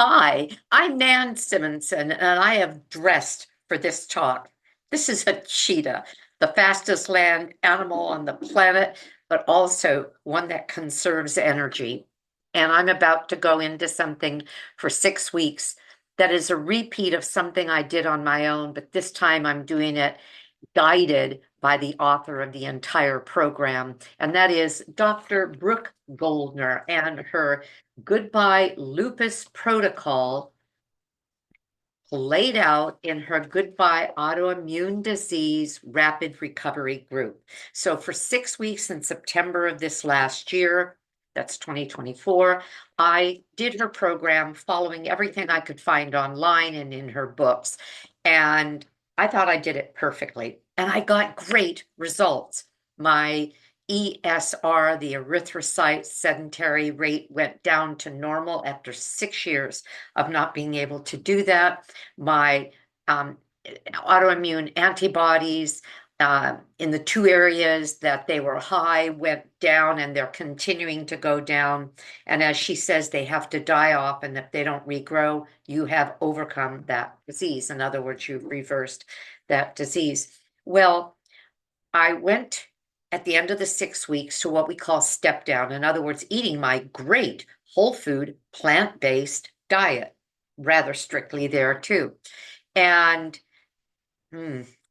Hi, I'm Nan Simonsen, and I have dressed for this talk. This is a cheetah, the fastest land animal on the planet, but also one that conserves energy. And I'm about to go into something for 6 weeks that is a repeat of something I did on my own, but this time I'm doing it guided by the author of the entire program, and that is Dr. Brooke Goldner and her Goodbye Lupus protocol laid out in her Goodbye Autoimmune Disease Rapid Recovery group. So for 6 weeks in September of this last year, that's 2024, I did her program following everything I could find online and in her books. And I thought I did it perfectly. And I got great results. My ESR, the erythrocyte sedentary rate, went down to normal after 6 years of not being able to do that. My autoimmune antibodies in the two areas that they were high went down, and they're continuing to go down. And as she says, they have to die off, and if they don't regrow, you have overcome that disease. In other words, you've reversed that disease. Well, I went at the end of the 6 weeks to what we call step down. In other words, eating my great whole food, plant-based diet, rather strictly there too. And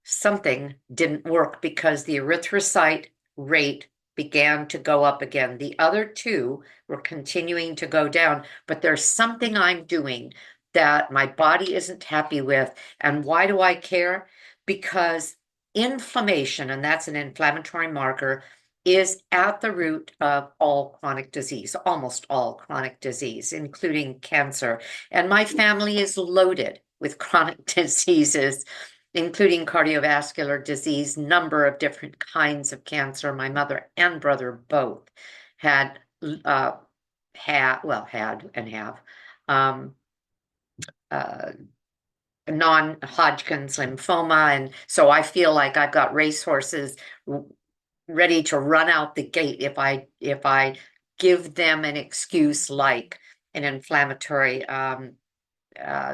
something didn't work because the erythrocyte rate began to go up again. The other two were continuing to go down, but there's something I'm doing that my body isn't happy with. And why do I care? Because inflammation, and that's an inflammatory marker, is at the root of all chronic disease, almost all chronic disease, including cancer. And my family is loaded with chronic diseases, including cardiovascular disease, number of different kinds of cancer. My mother and brother both had had and have um, uh, non-Hodgkin's lymphoma, and so I feel like I've got racehorses ready to run out the gate if I give them an excuse like an inflammatory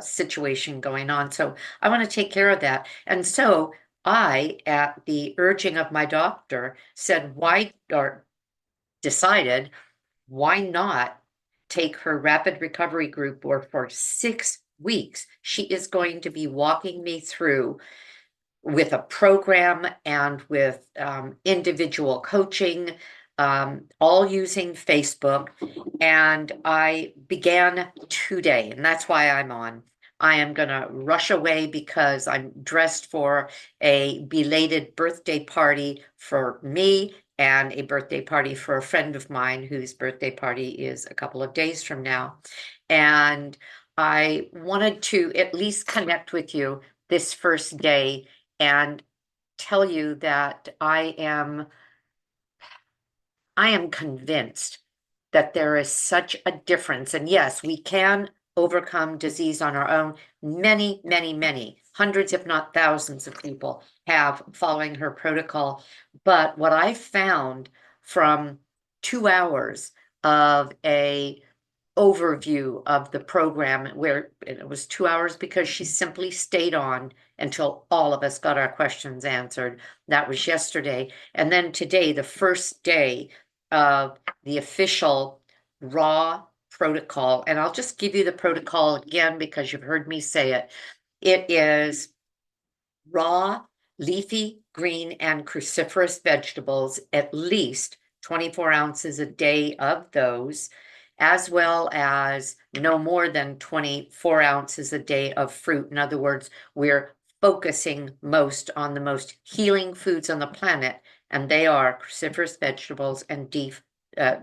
situation going on. So I want to take care of that. And so I, at the urging of my doctor, said, why, or decided, why not take her rapid recovery group, where for 6 weeks, she is going to be walking me through with a program and with individual coaching, all using Facebook. And I began today, and that's why I'm on. I am going to rush away because I'm dressed for a belated birthday party for me and a birthday party for a friend of mine whose birthday party is a couple of days from now. And I wanted to at least connect with you this first day and tell you that I am convinced that there is such a difference. And yes, we can overcome disease on our own. Many, many, many, hundreds, if not thousands of people have following her protocol. But what I found from 2 hours of a overview of the program, where it was 2 hours because she simply stayed on until all of us got our questions answered. That was yesterday. And then today, the first day of the official raw protocol. And I'll just give you the protocol again because you've heard me say it. It is raw, leafy, green, and cruciferous vegetables, at least 24 ounces a day of those, as well as no more than 24 ounces a day of fruit. In other words, we're focusing most on the most healing foods on the planet, and they are cruciferous vegetables and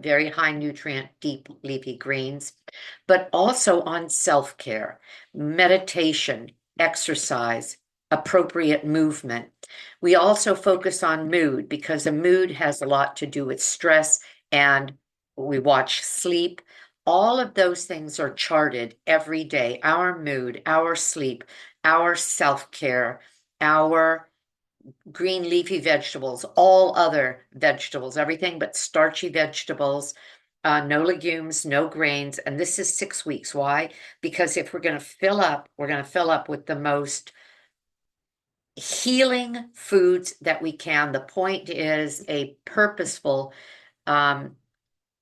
very high nutrient, deep leafy greens, but also on self-care, meditation, exercise, appropriate movement. We also focus on mood because a mood has a lot to do with stress, and we watch sleep. All of those things are charted every day. Our mood, our sleep, our self-care, our green leafy vegetables, all other vegetables, everything but starchy vegetables, no legumes, no grains, and this is 6 weeks. Why? Because if we're going to fill up, we're going to fill up with the most healing foods that we can. The point is a purposeful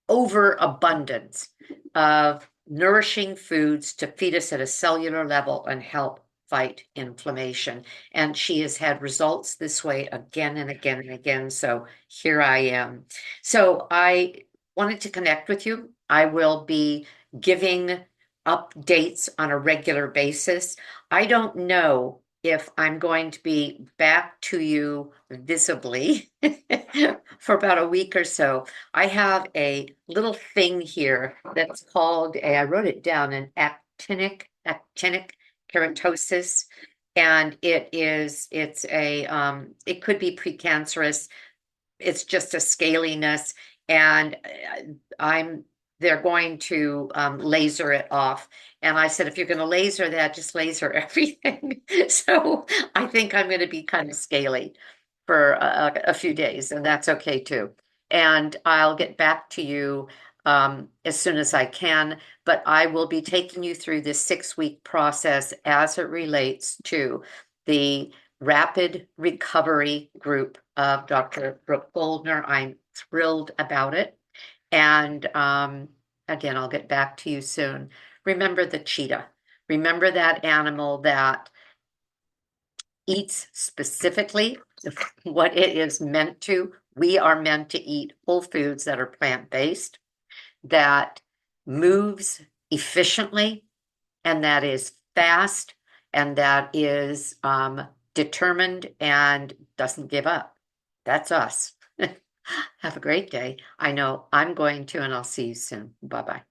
overabundance of nourishing foods to feed us at a cellular level and help fight inflammation. And she has had results this way again and again and again. So here I am. So I wanted to connect with you. I will be giving updates on a regular basis. I don't know if I'm going to be back to you visibly for about a week or so. I have a little thing here that's called I wrote it down, an actinic keratosis. And it could be precancerous. It's just a scaliness. And I'm, they're going to laser it off. And I said, if you're going to laser that, just laser everything. So I think I'm going to be kind of scaly for a few days, and that's okay too. And I'll get back to you as soon as I can, but I will be taking you through this 6 week process as it relates to the rapid recovery group of Dr. Brooke Goldner. I'm thrilled about it. And again, I'll get back to you soon. Remember the cheetah. Remember that animal that eats specifically what it is meant to. We are meant to eat whole foods that are plant-based, that moves efficiently, and that is fast, and that is determined and doesn't give up. That's us. Have a great day. I know I'm going to, and I'll see you soon. Bye-bye.